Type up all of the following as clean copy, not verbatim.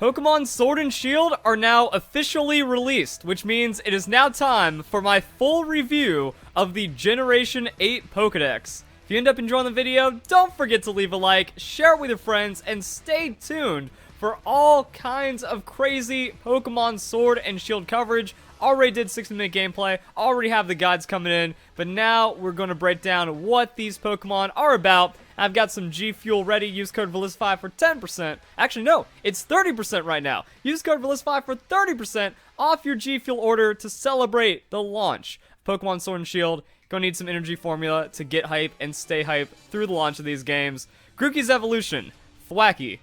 Pokemon Sword and Shield are now officially released, which means it is now time for my full review of the Generation 8 Pokedex. If you end up enjoying the video, don't forget to leave a like, share it with your friends, and stay tuned for all kinds of crazy Pokemon Sword and Shield coverage. Already did 60-minute gameplay, already have the guides coming in, but now we're going to break down what these Pokemon are about. I've got some G Fuel ready. Use code Verlisify for 10%. Actually, no, it's 30% right now. Use code Verlisify for 30% off your G Fuel order to celebrate the launch of Pokemon Sword and Shield. Gonna need some energy formula to get hype and stay hype through the launch of these games. Grookey's Evolution, Thwacky.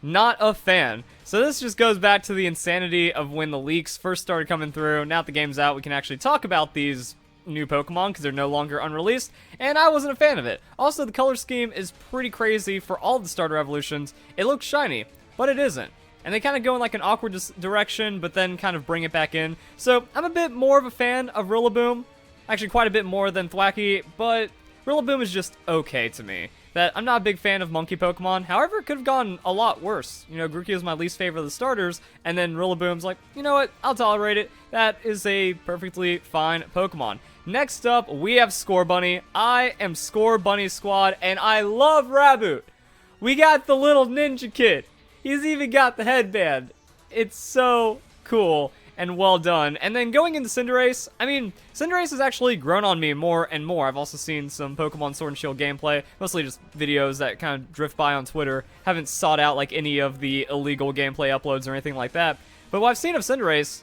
Not a fan. So this just goes back to the insanity of when the leaks first started coming through. Now that the game's out, we can actually talk about these new Pokemon because they're no longer unreleased, and I wasn't a fan of it. Also, the color scheme is pretty crazy for all the starter evolutions. It looks shiny, but it isn't. And they kind of go in like an awkward direction, but then kind of bring it back in. So I'm a bit more of a fan of Rillaboom. Actually, quite a bit more than Thwacky, but Rillaboom is just okay to me. I'm not a big fan of monkey Pokemon. However, it could have gone a lot worse. You know, Grookey is my least favorite of the starters, and then Rillaboom's like, you know what, I'll tolerate it. That is a perfectly fine Pokemon. Next up, we have Scorbunny. I am Scorbunny Squad, and I love Raboot. We got the little ninja kid. He's even got the headband. It's so cool and well done. And then going into Cinderace, I mean, Cinderace has actually grown on me more and more. I've also seen some Pokemon Sword and Shield gameplay, mostly just videos that kind of drift by on Twitter. Haven't sought out like any of the illegal gameplay uploads or anything like that. But what I've seen of Cinderace,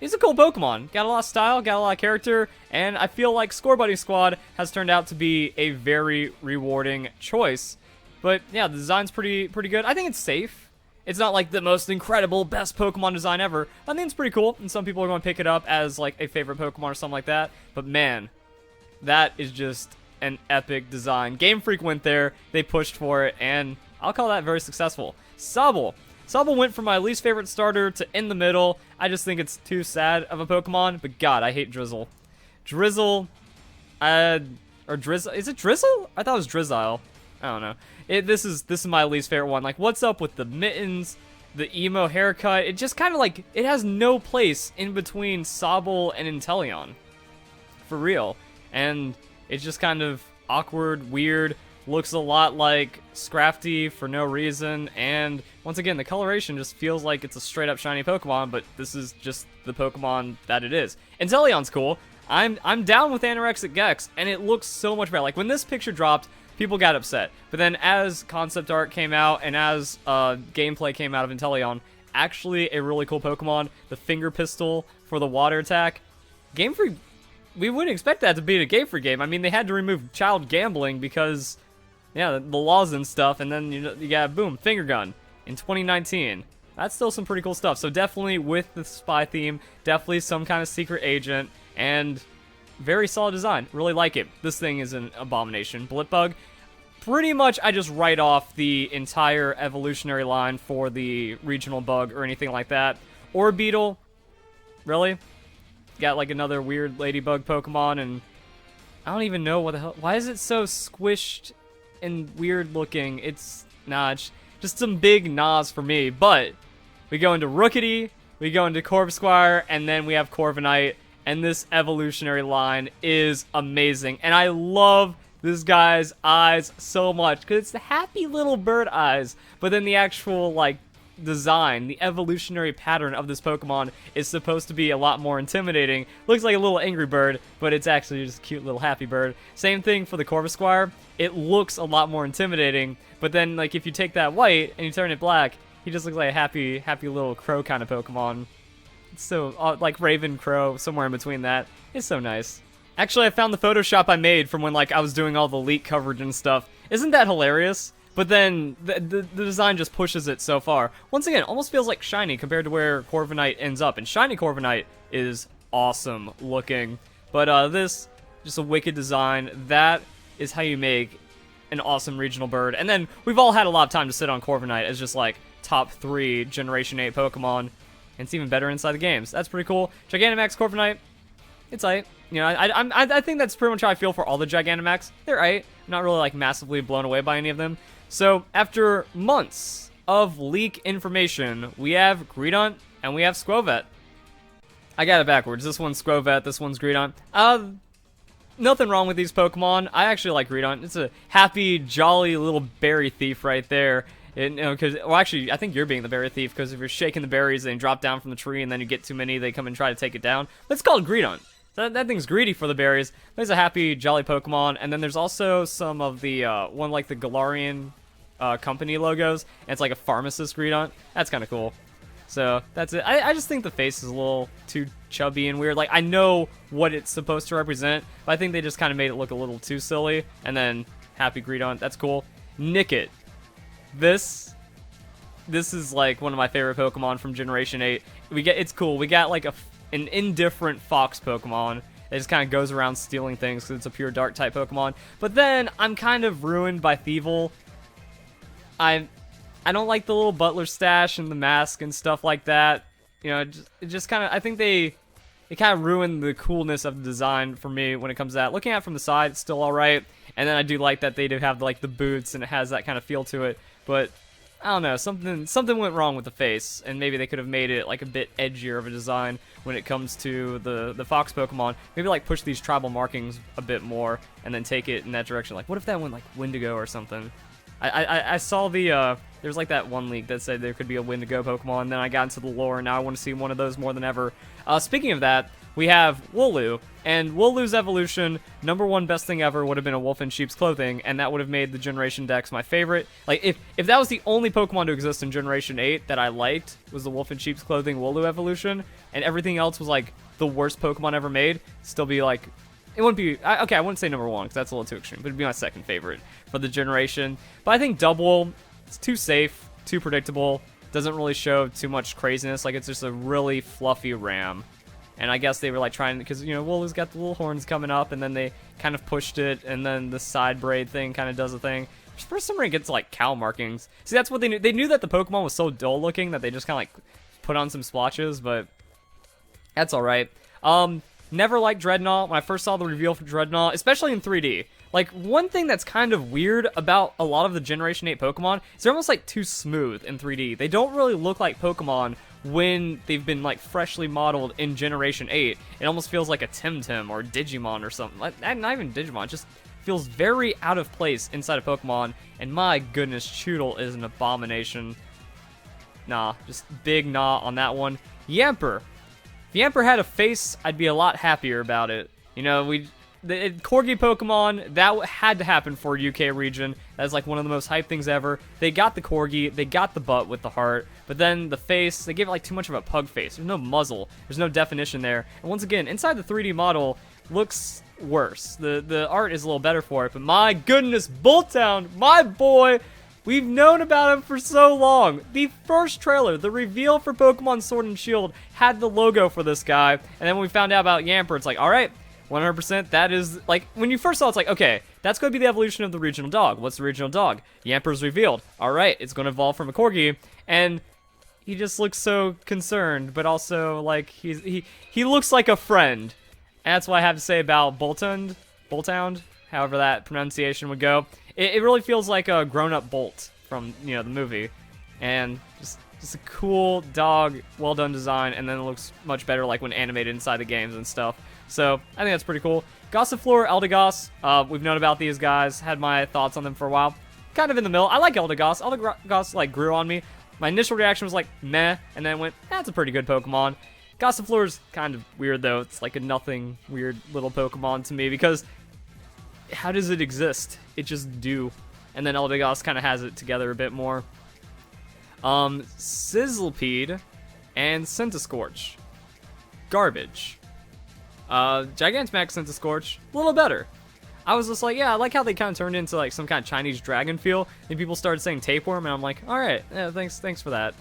he's a cool Pokemon. Got a lot of style, got a lot of character, and I feel like Scorbunny Squad has turned out to be a very rewarding choice. But yeah, the design's pretty good. I think it's safe. It's not like the most incredible, best Pokemon design ever. I think it's pretty cool, and some people are going to pick it up as like a favorite Pokemon or something like that. But man, that is just an epic design. Game Freak went there, they pushed for it, and I'll call that very successful. Sobble. Sobble went from my least favorite starter to in the middle. I just think it's too sad of a Pokemon, but God, I hate Drizzle. Drizzle, or Drizzle, is it Drizzle? I thought it was Drizzile. I don't know. This is my least favorite one. Like, what's up with the mittens, the emo haircut? It just kind of like, it has no place in between Sobble and Inteleon. For real. And it's just kind of awkward, weird, looks a lot like Scrafty for no reason, and once again, the coloration just feels like it's a straight up shiny Pokemon, but this is just the Pokemon that it is. Inteleon's cool. I'm down with Anorexic Gex, and it looks so much better. Like, when this picture dropped, people got upset. But then as concept art came out and as gameplay came out of Inteleon, actually a really cool Pokemon. The Finger Pistol for the water attack. Game Freak, we wouldn't expect that to be in a Game Freak game. I mean, they had to remove child gambling because, yeah, the laws and stuff. And then you got, boom, Finger Gun in 2019. That's still some pretty cool stuff. So definitely with the spy theme, definitely some kind of secret agent, and very solid design. Really like it. This thing is an abomination. Blipbug, pretty much I just write off the entire evolutionary line for the regional bug or anything like that. Orbeetle, really? Got like another weird ladybug Pokemon, and I don't even know what the hell. Why is it so squished and weird looking? It's just some big nods for me. But we go into Rookity, we go into Corvisquire, and then we have Corviknight. And this evolutionary line is amazing. And I love this guy's eyes so much, because it's the happy little bird eyes. But then the actual, like, design, the evolutionary pattern of this Pokemon is supposed to be a lot more intimidating. Looks like a little angry bird, but it's actually just a cute little happy bird. Same thing for the Corvisquire. It looks a lot more intimidating, but then, like, if you take that white and you turn it black, he just looks like a happy little crow kind of Pokemon. So, like Raven, Crow, somewhere in between that. It's so nice. Actually, I found the Photoshop I made from when, like, I was doing all the leak coverage and stuff. Isn't that hilarious? But then, the design just pushes it so far. Once again, almost feels like shiny compared to where Corviknight ends up. And shiny Corviknight is awesome looking. But, this, just a wicked design. That is how you make an awesome regional bird. And then, we've all had a lot of time to sit on Corviknight as just, like, top 3 Generation 8 Pokemon. And it's even better inside the games. That's pretty cool. Gigantamax, Corviknight, it's aight. You know, I think that's pretty much how I feel for all the Gigantamax. They're aight. I'm not really, like, massively blown away by any of them. So, after months of leak information, we have Greedent and we have Squovet. I got it backwards. This one's Squovet, this one's Greedent. Nothing wrong with these Pokemon. I actually like Greedent. It's a happy, jolly little berry thief right there. You know, well, actually, I think you're being the berry thief, because if you're shaking the berries, they drop down from the tree, and then you get too many, they come and try to take it down. But it's called Greedent. That thing's greedy for the berries. There's a happy, jolly Pokemon, and then there's also some of the, one like the Galarian company logos, and it's like a pharmacist Greedent. That's kind of cool. So, that's it. I just think the face is a little too chubby and weird. Like, I know what it's supposed to represent, but I think they just kind of made it look a little too silly. And then, happy Greedent, that's cool. Nickit. This is like one of my favorite Pokemon from Generation 8. It's cool. We got like an indifferent fox Pokemon that just kind of goes around stealing things because it's a pure dark type Pokemon. But then I'm kind of ruined by Thievul. I don't like the little butler stash and the mask and stuff like that. You know, it just kind of, I think it kind of ruined the coolness of the design for me when it comes to that. Looking at it from the side, it's still alright. And then I do like that they do have like the boots and it has that kind of feel to it. But I don't know, something went wrong with the face, and maybe they could have made it like a bit edgier of a design when it comes to the fox Pokemon. Maybe like push these tribal markings a bit more and then take it in that direction. Like, what if that went like Wendigo or something? I saw there's like that one leak that said there could be a Wendigo Pokemon, and then I got into the lore, and now I want to see one of those more than ever. Speaking of that, we have Wooloo, and Wooloo's evolution, #1 best thing ever, would have been a wolf in sheep's clothing, and that would have made the Generation Dex my favorite. Like, if that was the only Pokemon to exist in Generation 8 that I liked, was the wolf in sheep's clothing Wooloo evolution, and everything else was like the worst Pokemon ever made, still be like, it wouldn't be, okay, I wouldn't say #1, because that's a little too extreme, but it'd be my second favorite for the generation. But I think Double, it's too safe, too predictable, doesn't really show too much craziness, like it's just a really fluffy ram. And I guess they were like trying, because, you know, Wooloo's got the little horns coming up, and then they kind of pushed it, and then the side braid thing kind of does a thing. For some reason, it gets like cow markings. See, that's what they knew. They knew that the Pokemon was so dull looking that they just kind of like put on some splotches, but that's alright. Never liked Dreadnought. When I first saw the reveal for Dreadnought, especially in 3D. Like, one thing that's kind of weird about a lot of the Generation 8 Pokemon is they're almost like too smooth in 3D. They don't really look like Pokemon when they've been like freshly modeled in Generation 8. It almost feels like a Temtem or Digimon or something. Like, not even Digimon, it just feels very out of place inside of Pokemon. And my goodness, Choodle is an abomination. Nah, just big nah on that one. Yamper. If Yamper had a face, I'd be a lot happier about it. You know, the Corgi Pokemon, that had to happen for UK region. That's like one of the most hyped things ever. They got the Corgi, they got the butt with the heart, but then the face, they gave it like too much of a pug face. There's no muzzle, there's no definition there. And once again, inside the 3D model, looks worse. The art is a little better for it, but my goodness, Bulltown, my boy, we've known about him for so long. The first trailer, the reveal for Pokemon Sword and Shield, had the logo for this guy, and then when we found out about Yamper, it's like, alright, 100%, that is, like, when you first saw it, it's like, okay, that's going to be the evolution of the regional dog. What's the regional dog? Yamper's revealed. Alright, it's going to evolve from a Corgi, and he just looks so concerned, but also, like, he looks like a friend. And that's what I have to say about Boltund, however that pronunciation would go. It really feels like a grown-up Bolt from, you know, the movie. And just a cool dog, well-done design, and then it looks much better, like, when animated inside the games and stuff. So, I think that's pretty cool. Gossifleur, Eldegoss, we've known about these guys, had my thoughts on them for a while. Kind of in the middle. I like Eldegoss. Eldegoss, like, grew on me. My initial reaction was like, meh, and then went, that's a pretty good Pokemon. Gossifleur's kind of weird, though. It's like a nothing weird little Pokemon to me, because how does it exist? It just do. And then Eldegoss kind of has it together a bit more. Sizzlipede and Centiskorch. Garbage. Gigantamax Centiskorch, a little better. I was just like, yeah, I like how they kind of turned into like some kind of Chinese dragon feel. And people started saying tapeworm, and I'm like, all right, yeah, thanks for that.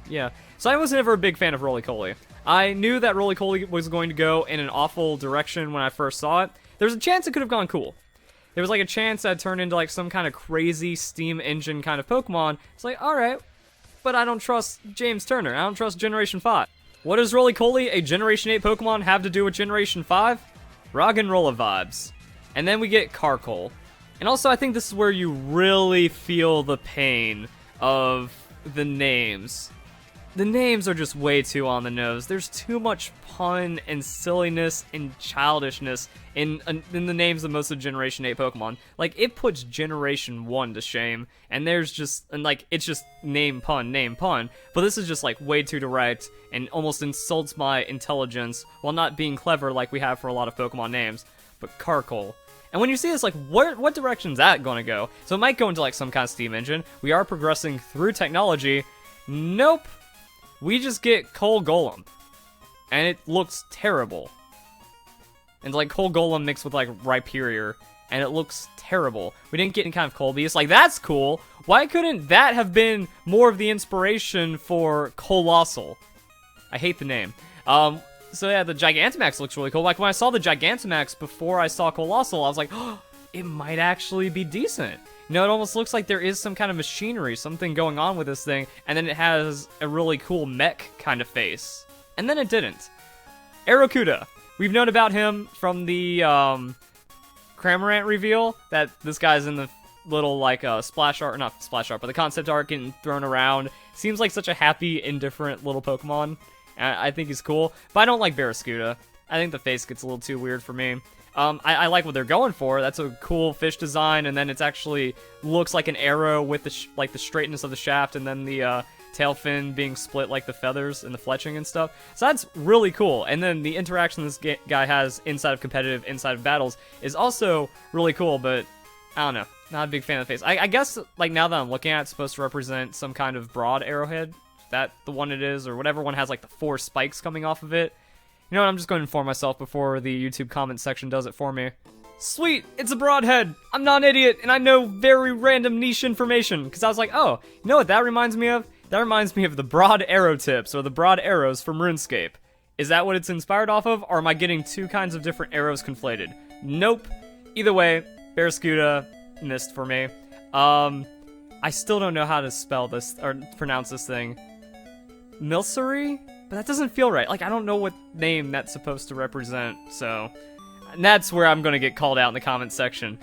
Yeah. So I was never a big fan of Roly-Poly. I knew that Roly-Poly was going to go in an awful direction when I first saw it. There was a chance it could have gone cool. There was like a chance that it turned into like some kind of crazy steam engine kind of Pokemon. It's like, all right, but I don't trust James Turner. I don't trust Generation 5. What does Roly-Poly, a Generation 8 Pokemon, have to do with Generation 5? Roggenrola vibes. And then we get Carkol. And also, I think this is where you really feel the pain of the names. The names are just way too on the nose. There's too much pun and silliness and childishness in the names of most of Generation 8 Pokemon. Like, it puts Generation 1 to shame, and there's just, and like, it's just name, pun, but this is just like way too direct and almost insults my intelligence while not being clever like we have for a lot of Pokemon names. But Carkol. And when you see this, like, what direction's that gonna go? So it might go into like some kind of steam engine. We are progressing through technology. Nope. We just get Coal Golem, and it looks terrible. And like Coal Golem mixed with like Rhyperior, and it looks terrible. We didn't get any kind of Coal Beast. Like, that's cool. Why couldn't that have been more of the inspiration for Colossal? I hate the name. So yeah, the Gigantamax looks really cool. Like, when I saw the Gigantamax before I saw Colossal, I was like, oh, it might actually be decent. You know, it almost looks like there is some kind of machinery, something going on with this thing, and then it has a really cool mech kind of face. And then it didn't. Aerocuda. We've known about him from the Cramorant reveal, that this guy's in the little, like, splash art, not splash art, but the concept art getting thrown around. Seems like such a happy, indifferent little Pokemon. I think he's cool, but I don't like Barraskewda. I think the face gets a little too weird for me. I like what they're going for. That's a cool fish design, and then it's actually looks like an arrow with the like the straightness of the shaft, and then the tail fin being split like the feathers and the fletching and stuff. So that's really cool. And then the interaction this guy has inside of competitive, inside of battles is also really cool. But I don't know, not a big fan of the face. I guess like now that I'm looking at it, it's supposed to represent some kind of broad arrowhead. Is that the one it is, or whatever one has like the 4 spikes coming off of it. You know what, I'm just going to inform myself before the YouTube comment section does it for me. Sweet, it's a broadhead. I'm not an idiot, and I know very random niche information. Because I was like, oh, you know what that reminds me of? That reminds me of the broad arrow tips, or the broad arrows from RuneScape. Is that what it's inspired off of, or am I getting 2 kinds of different arrows conflated? Nope. Either way, Barraskewda missed for me. I still don't know how to spell this, or pronounce this thing. Milcery? But that doesn't feel right. Like, I don't know what name that's supposed to represent, so... And that's where I'm gonna get called out in the comments section.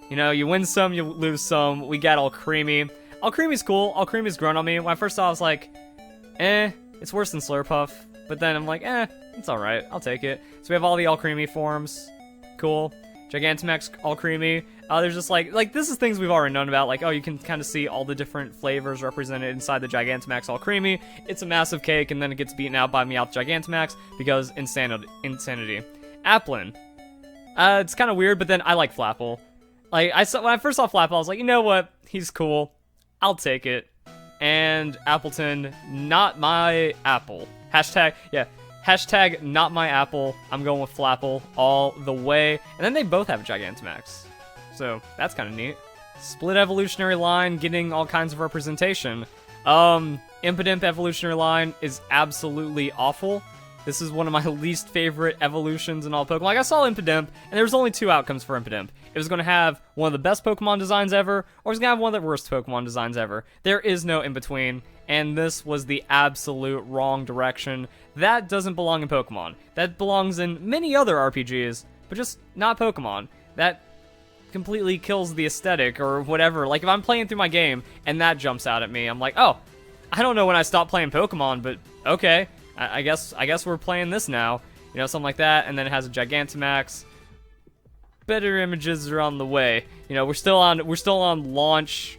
You know, you win some, you lose some. We got Alcremie. Alcremie's cool. Alcremie's grown on me. When I first saw it, I was like, eh, it's worse than Slurpuff. But then I'm like, eh, it's alright. I'll take it. So we have all the Alcremie forms. Cool. Gigantamax, Alcremie. There's just like this is things we've already known about. Like, oh, you can kind of see all the different flavors represented inside the Gigantamax Alcremie. It's a massive cake, and then it gets beaten out by Meowth Gigantamax because insanity. Applin. It's kind of weird, but then I like Flapple. Like, when I first saw Flapple, I was like, you know what? He's cool. I'll take it. And Appleton, not my apple. Hashtag, yeah. Hashtag not my apple. I'm going with Flapple all the way. And then they both have Gigantamax. So that's kind of neat. Split evolutionary line, getting all kinds of representation. Impidimp evolutionary line is absolutely awful. This is one of my least favorite evolutions in all Pokemon. Like, I saw Impidimp, and there was only 2 outcomes for Impidimp. It was going to have one of the best Pokemon designs ever, or it was going to have one of the worst Pokemon designs ever. There is no in-between, and this was the absolute wrong direction. That doesn't belong in Pokemon. That belongs in many other RPGs, but just not Pokemon. That completely kills the aesthetic or whatever. Like, if I'm playing through my game and that jumps out at me, I'm like, oh, I don't know when I stopped playing Pokemon, but okay, I guess we're playing this now. You know, something like that. And then it has a Gigantamax. Better images are on the way. You know, we're still on launch,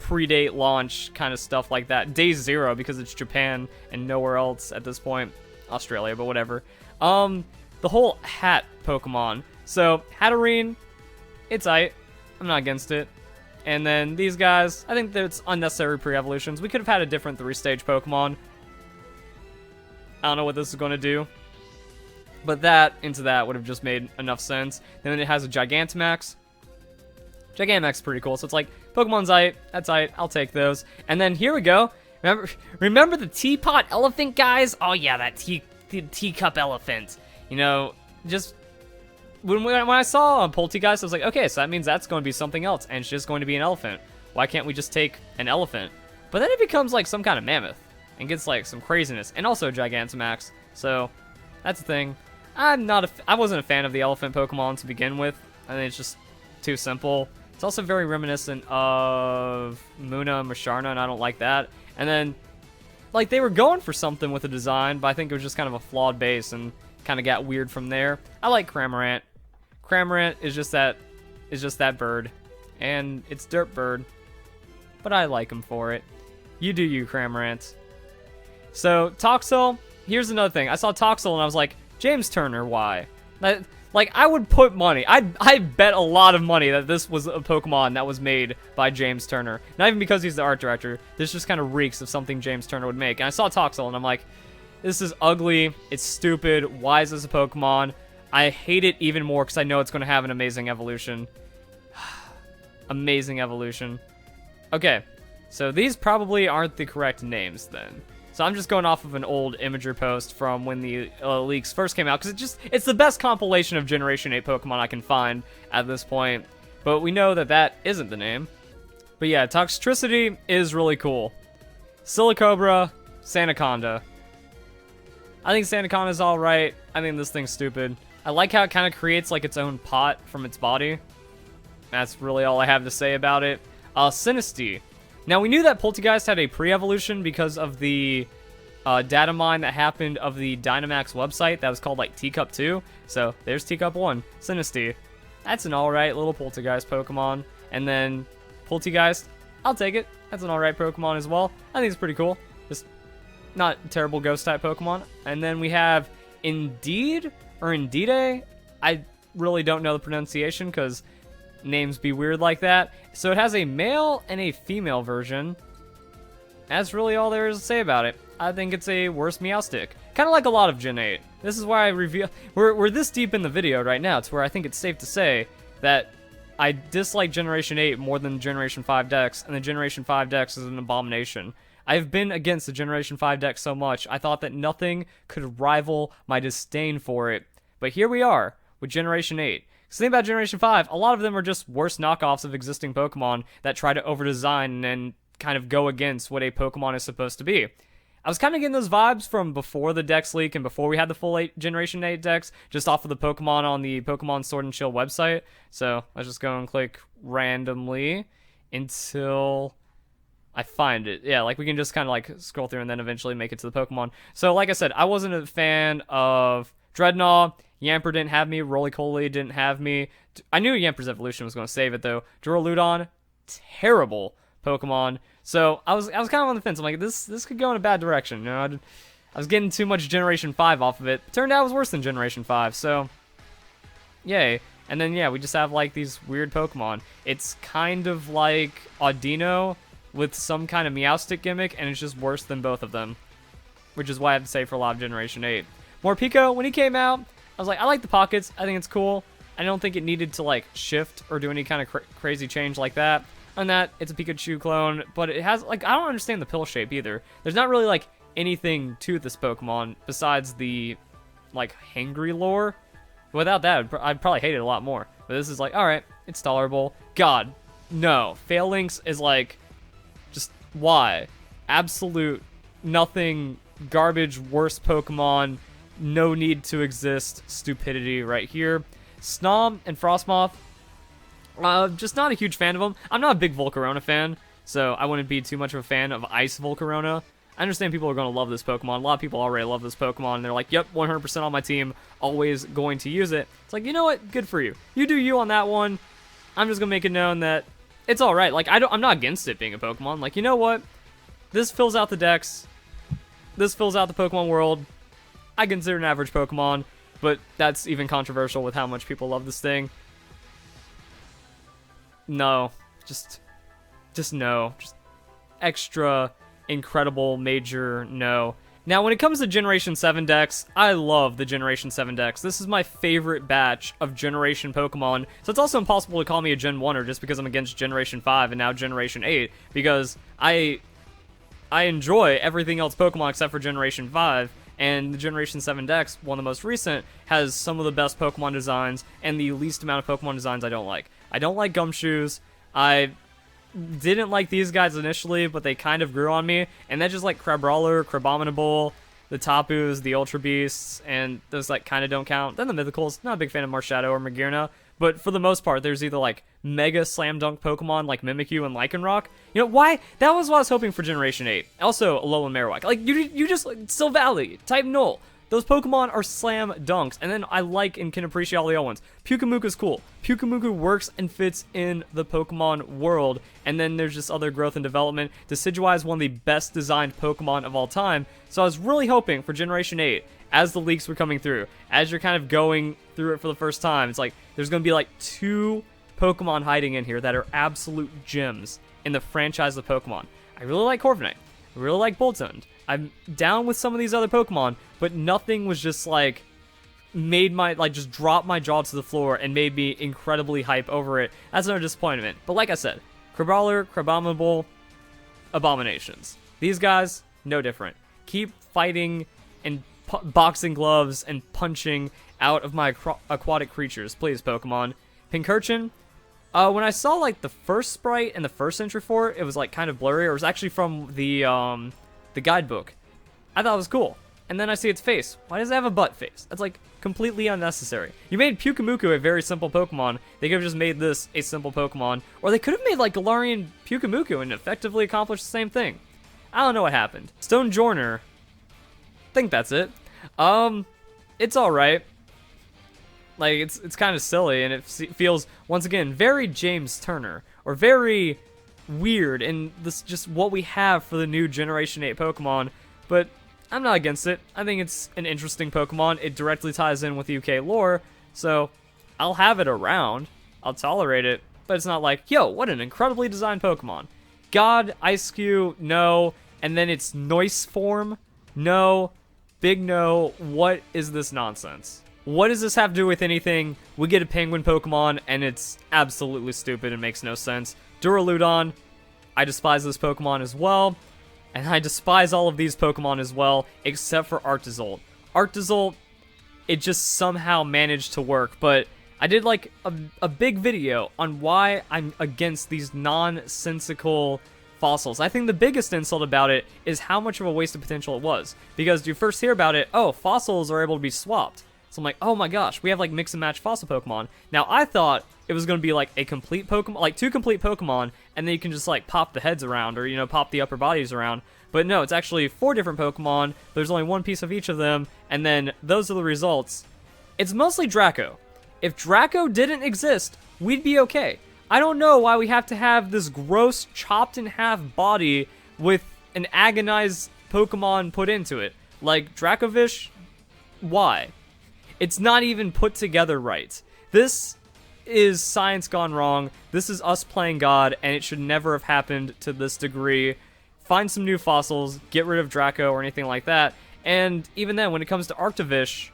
predate launch kind of stuff like that. Day 0 because it's Japan and nowhere else at this point. Australia, but whatever. The whole hat Pokemon. So Hatterene, it's aight. I'm not against it. And then these guys, I think that's unnecessary pre-evolutions. We could have had a different 3-stage Pokemon. I don't know what this is going to do. But that into that would have just made enough sense. Then it has a Gigantamax. Gigantamax is pretty cool. So it's like, Pokemon's aight. That's aight. I'll take those. And then here we go. Remember the teapot elephant, guys? Oh yeah, that teacup elephant. You know, just... When I saw Poltegeist, I was like, okay, so that means that's going to be something else, and it's just going to be an elephant. Why can't we just take an elephant? But then it becomes like some kind of mammoth, and gets like some craziness, and also Gigantamax. So that's the thing. I wasn't a fan of the elephant Pokemon to begin with. I think it's just too simple. It's also very reminiscent of Muna and Musharna, and I don't like that. And then, like, they were going for something with the design, but I think it was just kind of a flawed base and kind of got weird from there. I like Cramorant. Cramorant is just that bird. And it's Dirt Bird. But I like him for it. You do you, Cramorant. So, Toxel, here's another thing. I saw Toxel and I was like, James Turner, why? Like, I would put money. I bet a lot of money that this was a Pokemon that was made by James Turner. Not even because he's the art director. This just kind of reeks of something James Turner would make. And I saw Toxel and I'm like, this is ugly. It's stupid. Why is this a Pokemon? I hate it even more because I know it's going to have an amazing evolution. Amazing evolution. Okay, so these probably aren't the correct names then. So I'm just going off of an old Imager post from when the leaks first came out, because it's the best compilation of Generation 8 Pokemon I can find at this point. But we know that that isn't the name. But yeah, Toxtricity is really cool. Silicobra, Sandaconda. I think Sandaconda's alright. I think this thing's stupid. I like how it kind of creates like its own pot from its body. That's really all I have to say about it. Sinistea. Now, we knew that Poltegeist had a pre-evolution because of the data mine that happened of the Dynamax website that was called, like, Teacup 2. So, there's Teacup 1, Sinistea. That's an alright little Poltegeist Pokemon. And then, Poltegeist, I'll take it. That's an alright Pokemon as well. I think it's pretty cool. Just not terrible Ghost-type Pokemon. And then we have Indeed, or Indeedee. I really don't know the pronunciation because names be weird like that. So it has a male and a female version. That's really all there is to say about it. I think it's a worse Meowstic. Kind of like a lot of Gen 8. This is why I reveal... We're this deep in the video right now. It's where I think it's safe to say that I dislike Generation 8 more than Generation 5 Dex, and the Generation 5 Dex is an abomination. I've been against the Generation 5 Dex so much, I thought that nothing could rival my disdain for it. But here we are, with Generation 8. So the thing about Generation 5, a lot of them are just worse knockoffs of existing Pokemon that try to over-design and kind of go against what a Pokemon is supposed to be. I was kind of getting those vibes from before the Dex leak and before we had the full Generation 8 Dex, just off of the Pokemon on the Pokemon Sword and Shield website. So let's just go and click randomly until I find it. Yeah, like we can just kind of like scroll through and then eventually make it to the Pokemon. So like I said, I wasn't a fan of Dreadnought. Yamper didn't have me. Roly-Poly didn't have me. I knew Yamper's evolution was going to save it, though. Duraludon, terrible Pokemon. So I was kind of on the fence. I'm like, this could go in a bad direction. You know, I was getting too much Generation 5 off of it. Turned out it was worse than Generation 5, so yay. And then, yeah, we just have, like, these weird Pokemon. It's kind of like Audino with some kind of Meowstic gimmick, and it's just worse than both of them, which is why I have to say for a lot of Generation 8. Morpeko, when he came out, I was like, I like the pockets. I think it's cool. I don't think it needed to, like, shift or do any kind of crazy change like that. On that, it's a Pikachu clone, but it has, like, I don't understand the pill shape either. There's not really, like, anything to this Pokemon besides the, like, hangry lore. Without that, I'd probably hate it a lot more. But this is like, alright, it's tolerable. God, no. Phalanx is, like, just, why? Absolute, nothing, garbage, worst Pokemon, no need to exist, stupidity right here. Snom and Frostmoth, just not a huge fan of them. I'm not a big Volcarona fan, so I wouldn't be too much of a fan of Ice Volcarona. I understand people are going to love this Pokemon. A lot of people already love this Pokemon, and they're like, yep, 100% on my team, always going to use it. It's like, you know what? Good for you. You do you on that one. I'm just going to make it known that it's alright. Like, I'm not against it being a Pokemon. Like, you know what? This fills out the Dex. This fills out the Pokemon world. I consider it an average Pokemon, but that's even controversial with how much people love this thing. No. Just no. Just extra incredible major no. Now, when it comes to Generation 7 Dex, I love the Generation 7 Dex. This is my favorite batch of Generation Pokemon, so it's also impossible to call me a Gen 1er just because I'm against Generation 5 and now Generation 8, because I enjoy everything else Pokemon except for Generation 5, and the Generation 7 Dex, one of the most recent, has some of the best Pokemon designs and the least amount of Pokemon designs I don't like. I don't like Gumshoes. I didn't like these guys initially, but they kind of grew on me, and that's just like Crabrawler, Crabominable, the Tapus, the Ultra Beasts, and those like kind of don't count. Then the Mythicals, not a big fan of Marshadow or Magearna, but for the most part, there's either like mega slam dunk Pokemon like Mimikyu and Lycanroc. You know why? That was what I was hoping for Generation 8. Also, Alolan Marowak. Like you just Silvally, type Null. Those Pokemon are slam dunks, and then I like and can appreciate all the other ones. Pyukumuku's cool. Pyukumuku works and fits in the Pokemon world, and then there's just other growth and development. Decidueye is one of the best designed Pokemon of all time, so I was really hoping for Generation 8, as the leaks were coming through, as you're kind of going through it for the first time, it's like, there's going to be like 2 Pokemon hiding in here that are absolute gems in the franchise of Pokemon. I really like Corviknight. I really like Boltund. I'm down with some of these other Pokemon, but nothing was just like just dropped my jaw to the floor and made me incredibly hype over it. That's another disappointment. But like I said, Crabrawler, Crabominable, abominations. These guys, no different. Keep fighting and boxing gloves and punching out of my aquatic creatures, please, Pokemon. Pincurchin, when I saw like the first sprite and the first entry for it, it was like kind of blurry. It was actually from the guidebook. I thought it was cool. And then I see its face. Why does it have a butt face? That's like completely unnecessary. You made Pyukumuku a very simple Pokemon. They could have just made this a simple Pokemon. Or they could have made like Galarian Pyukumuku and effectively accomplished the same thing. I don't know what happened. Stonjourner, I think that's it. It's alright. Like, it's kind of silly, and it feels, once again, very James Turner. Or very weird, and this just what we have for the new Generation 8 Pokemon. But I'm not against it. I think it's an interesting Pokemon. It directly ties in with UK lore, so I'll have it around. I'll tolerate it, but it's not like, yo, what an incredibly designed Pokemon. God, Ice-Q, no. And then it's Noise form, no. Big no. What is this nonsense? What does this have to do with anything? We get a penguin Pokemon, and it's absolutely stupid and makes no sense. Duraludon, I despise this Pokemon as well. And I despise all of these Pokemon as well, except for Arctozolt. Arctozolt, it just somehow managed to work, but I did like a big video on why I'm against these nonsensical fossils. I think the biggest insult about it is how much of a waste of potential it was. Because you first hear about it, oh, fossils are able to be swapped. So I'm like, oh my gosh, we have like mix and match fossil Pokemon. Now I thought it was going to be like a complete Pokemon, like 2 complete Pokemon, and then you can just like pop the heads around or, you know, pop the upper bodies around. But no, it's actually 4 different Pokemon. There's only 1 piece of each of them, and then those are the results. It's mostly Draco. If Draco didn't exist, we'd be okay. I don't know why we have to have this gross chopped in half body with an agonized Pokemon put into it. Like Dracovish, why? It's not even put together right. This is science gone wrong. This is us playing God, and it should never have happened to this degree. Find some new fossils, get rid of Draco or anything like that. And even then, when it comes to Arctovish,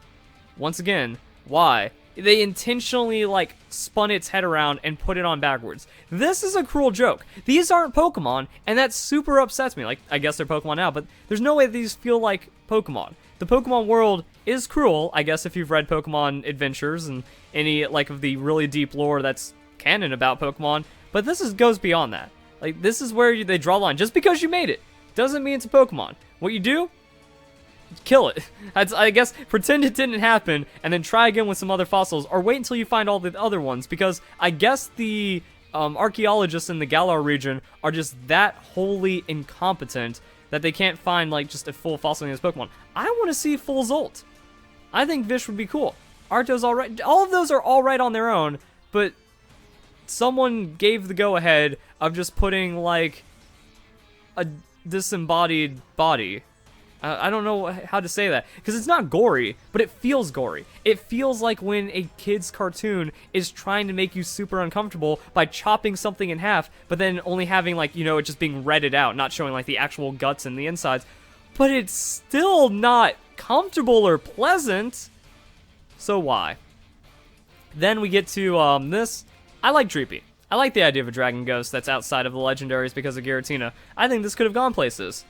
once again, why? They intentionally, like, spun its head around and put it on backwards. This is a cruel joke. These aren't Pokemon, and that super upsets me. Like, I guess they're Pokemon now, but there's no way these feel like Pokemon. The Pokemon world is cruel, I guess, if you've read Pokemon Adventures and any, like, of the really deep lore that's canon about Pokemon, but this goes beyond that. Like, this is where they draw the line. Just because you made it doesn't mean it's a Pokemon. What you do? Kill it. I guess pretend it didn't happen and then try again with some other fossils, or wait until you find all the other ones, because I guess the archaeologists in the Galar region are just that wholly incompetent that they can't find like just a full fossil in this Pokemon. I want to see full Zolt. I think Vish would be cool. Arto's alright. All of those are alright on their own, but someone gave the go-ahead of just putting like a disembodied body. I don't know how to say that, because it's not gory, but it feels gory. It feels like when a kid's cartoon is trying to make you super uncomfortable by chopping something in half, but then only having, like, you know, it just being redded out, not showing, like, the actual guts and the insides. But it's still not comfortable or pleasant. So why? Then we get to, this. I like Dreepy. I like the idea of a Dragon Ghost that's outside of the legendaries because of Giratina. I think this could have gone places.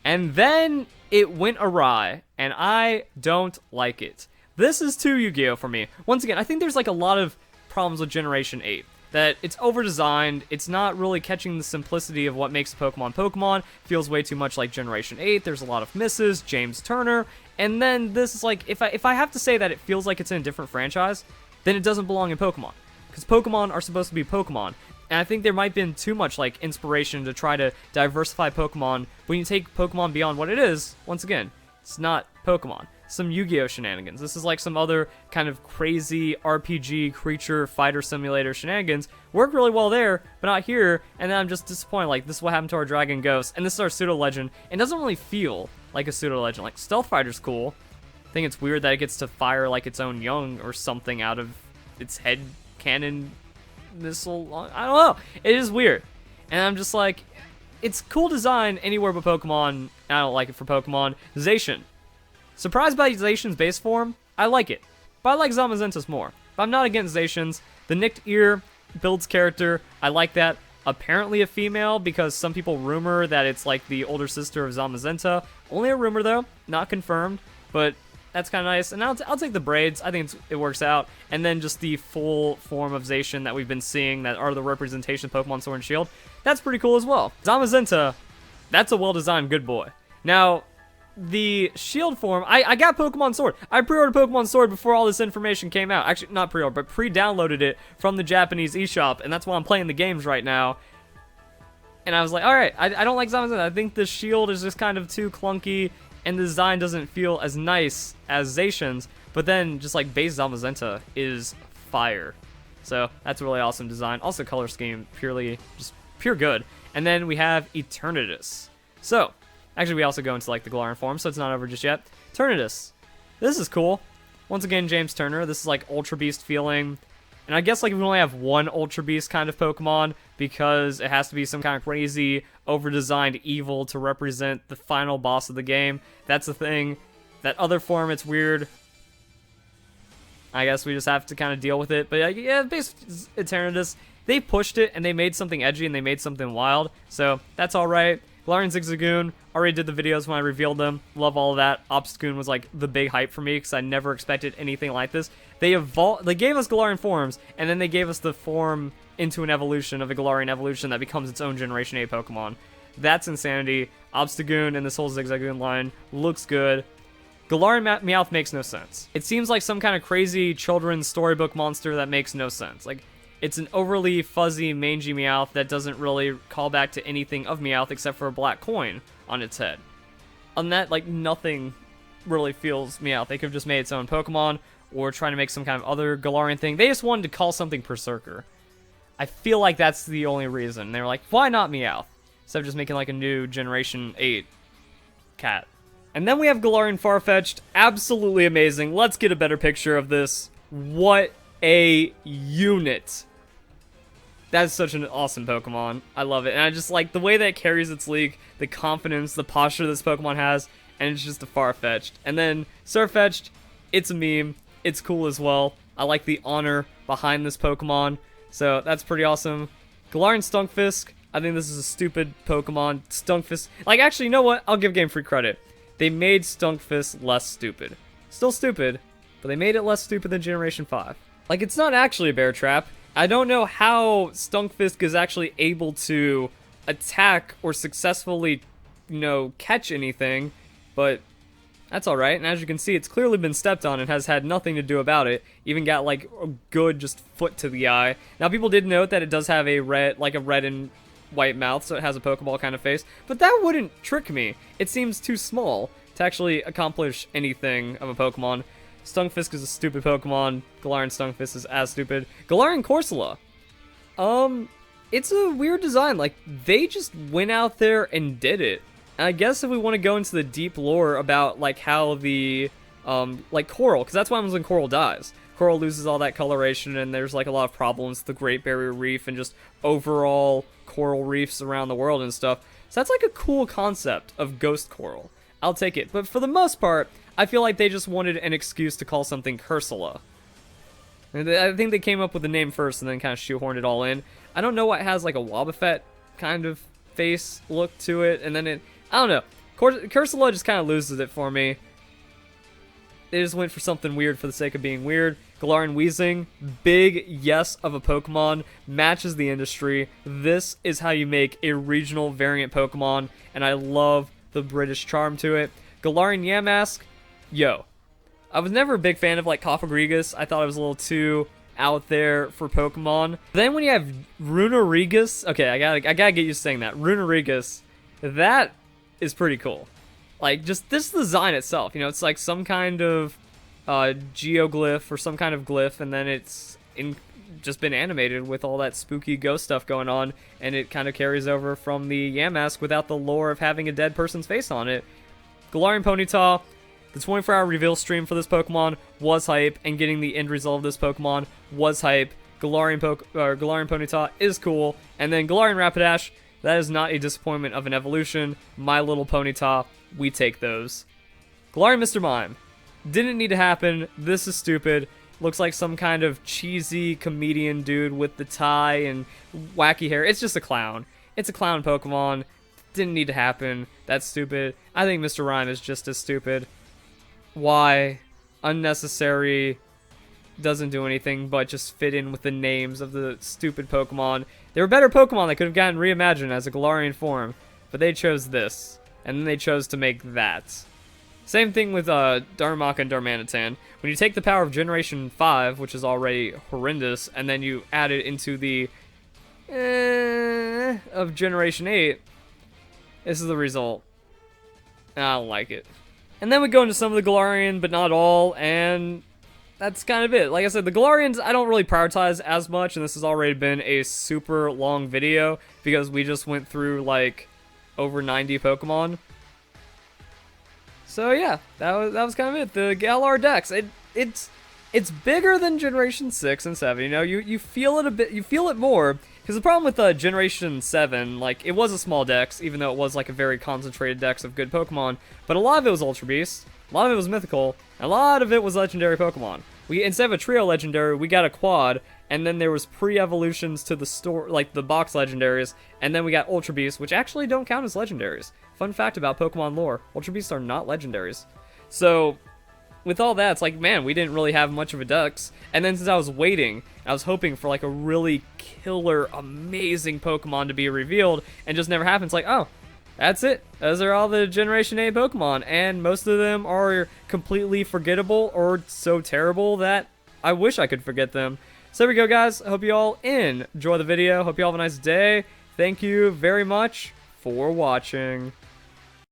And then it went awry, and I don't like it. This is too Yu-Gi-Oh! For me. Once again, I think there's like a lot of problems with Generation 8. That it's over-designed, it's not really catching the simplicity of what makes a Pokemon Pokemon, feels way too much like Generation 8, there's a lot of misses, James Turner, and then this is like, if I have to say that it feels like it's in a different franchise, then it doesn't belong in Pokemon. because Pokemon are supposed to be Pokemon. And I think there might have been too much like inspiration to try to diversify Pokemon. When you take Pokemon beyond what it is, once again, it's not Pokemon. Some Yu-Gi-Oh shenanigans. This is like some other kind of crazy RPG creature fighter simulator shenanigans. Work really well there, but not here. And then I'm just disappointed. Like, this is what happened to our Dragon Ghost. And this is our Pseudo Legend. It doesn't really feel like a Pseudo Legend. Like, Stealth Fighter's cool. I think it's weird that it gets to fire like its own young or something out of its head cannon missile. I don't know. It is weird. And I'm just like, it's cool design anywhere but Pokemon. I don't like it for Pokemon. Zacian. Surprised by Zacian's base form? I like it. But I like Zamazenta's more. But I'm not against Zacian's. The Nicked Ear builds character. I like that. Apparently a female, because some people rumor that it's like the older sister of Zamazenta. Only a rumor though, not confirmed. But that's kind of nice. And I'll take the braids. I think it works out. And then just the full form of Zacian that we've been seeing that are the representation of Pokemon Sword and Shield. That's pretty cool as well. Zamazenta, that's a well-designed good boy. Now, the Shield form, I got Pokemon Sword. I pre-ordered Pokemon Sword before all this information came out. Actually, not pre-ordered, but pre-downloaded it from the Japanese eShop, and that's why I'm playing the games right now. And I was like, alright, I don't like Zamazenta. I think the Shield is just kind of too clunky, and the design doesn't feel as nice as Zacian's, but then just like base Zamazenta is fire. So that's a really awesome design. Also color scheme, just pure good. And then we have Eternatus. So, actually we also go into like the Galarian form, so it's not over just yet. Eternatus. This is cool. Once again, James Turner. This is like Ultra Beast feeling. And I guess like we only have one Ultra Beast kind of Pokemon because it has to be some kind of crazy, over-designed evil to represent the final boss of the game. That's the thing. That other form, it's weird. I guess we just have to kind of deal with it. But yeah, basically Eternatus, they pushed it and they made something edgy and they made something wild. So that's alright. Galarian Zigzagoon, already did the videos when I revealed them. Love all of that. Obstagoon was like the big hype for me because I never expected anything like this. They gave us Galarian forms, and then they gave us the form into an evolution of a Galarian evolution that becomes its own Generation 8 Pokemon. That's insanity. Obstagoon and this whole Zigzagoon line looks good. Galarian Meowth makes no sense. It seems like some kind of crazy children's storybook monster that makes no sense. Like, it's an overly fuzzy, mangy Meowth that doesn't really call back to anything of Meowth except for a black coin on its head. On that, like, nothing really feels Meowth. They could have just made its own Pokemon or trying to make some kind of other Galarian thing. They just wanted to call something Berserker. I feel like that's the only reason. They were like, why not Meowth? Instead of just making like a new Generation 8 cat. And then we have Galarian Farfetch'd. Absolutely amazing. Let's get a better picture of this. What a unit. That's such an awesome Pokemon. I love it. And I just like the way that it carries its league, the confidence, the posture this Pokemon has, and it's just a Farfetch'd. And then Surfetch'd, it's a meme. It's cool as well. I like the honor behind this Pokemon. So that's pretty awesome. Galarian Stunkfisk. I think this is a stupid Pokemon. Stunkfisk. Like, actually, you know what? I'll give Game Freak credit. They made Stunkfisk less stupid. Still stupid, but they made it less stupid than Generation 5. Like, it's not actually a bear trap. I don't know how Stunkfisk is actually able to attack or successfully, catch anything, but that's alright. And as you can see, it's clearly been stepped on and has had nothing to do about it. Even got, like, a good just foot to the eye. Now, people did note that it does have a red and white mouth, so it has a Pokeball kind of face. But that wouldn't trick me. It seems too small to actually accomplish anything of a Pokemon. Stunfisk is a stupid Pokemon. Galarian Stunfisk is as stupid. Galarian Corsola. It's a weird design. Like, they just went out there and did it. And I guess if we want to go into the deep lore about, like, how the, like, Coral, because that's what happens when Coral dies. Coral loses all that coloration, and there's, like, a lot of problems with the Great Barrier Reef and just overall coral reefs around the world and stuff. So that's, like, a cool concept of Ghost Coral. I'll take it. But for the most part, I feel like they just wanted an excuse to call something Cursola. I think they came up with the name first and then kind of shoehorned it all in. I don't know what has, like, a Wobbuffet kind of face look to it, and then I don't know. Cursola just kind of loses it for me. They just went for something weird for the sake of being weird. Galarian Weezing, big yes of a Pokemon, matches the industry. This is how you make a regional variant Pokemon, and I love the British charm to it. Galarian Yamask, yo. I was never a big fan of, like, Cofagrigus. I thought it was a little too out there for Pokemon. Then when you have Runerigus, okay, I gotta get used to saying that. Runerigus, that is pretty cool. Like, just this design itself, you know, it's like some kind of geoglyph or some kind of glyph, and then it's just been animated with all that spooky ghost stuff going on, and it kind of carries over from the Yamask without the lore of having a dead person's face on it. Galarian Ponyta, the 24-hour reveal stream for this Pokemon was hype, and getting the end result of this Pokemon was hype. Galarian Ponyta is cool, and then Galarian Rapidash, that is not a disappointment of an evolution. My Little Ponyta, we take those. Galarian Mr. Mime, didn't need to happen. This is stupid. Looks like some kind of cheesy comedian dude with the tie and wacky hair. It's just a clown. It's a clown Pokemon. Didn't need to happen. That's stupid. I think Mr. Rhyme is just as stupid. Why? Unnecessary. Doesn't do anything but just fit in with the names of the stupid Pokemon. There were better Pokemon that could have gotten reimagined as a Galarian form, but they chose this. And then they chose to make that. Same thing with Darmok and Darmanitan. When you take the power of Generation 5, which is already horrendous, and then you add it into the of Generation 8, this is the result. I don't like it. And then we go into some of the Galarian, but not all, and that's kind of it. Like I said, the Galarians I don't really prioritize as much, and this has already been a super long video, because we just went through, like, over 90 Pokemon. So yeah, that was kind of it. The Galar Dex, it's bigger than Generation 6 and 7. You know, you feel it a bit, you feel it more. Because the problem with Generation 7, like, it was a small dex, even though it was like a very concentrated dex of good Pokemon. But a lot of it was Ultra Beast, a lot of it was Mythical, and a lot of it was Legendary Pokemon. Instead of a Trio Legendary, we got a Quad, and then there was pre-evolutions to the store, like the box Legendaries, and then we got Ultra Beasts, which actually don't count as Legendaries. Fun fact about Pokemon lore, Ultra Beasts are not Legendaries. So, with all that, it's like, man, we didn't really have much of a dex. And then since I was waiting, I was hoping for like a really killer, amazing Pokemon to be revealed, and just never happened. It's like, oh, that's it. Those are all the Generation 8 Pokemon, and most of them are completely forgettable or so terrible that I wish I could forget them. So there we go, guys. I hope you all enjoy the video. Hope you all have a nice day. Thank you very much for watching.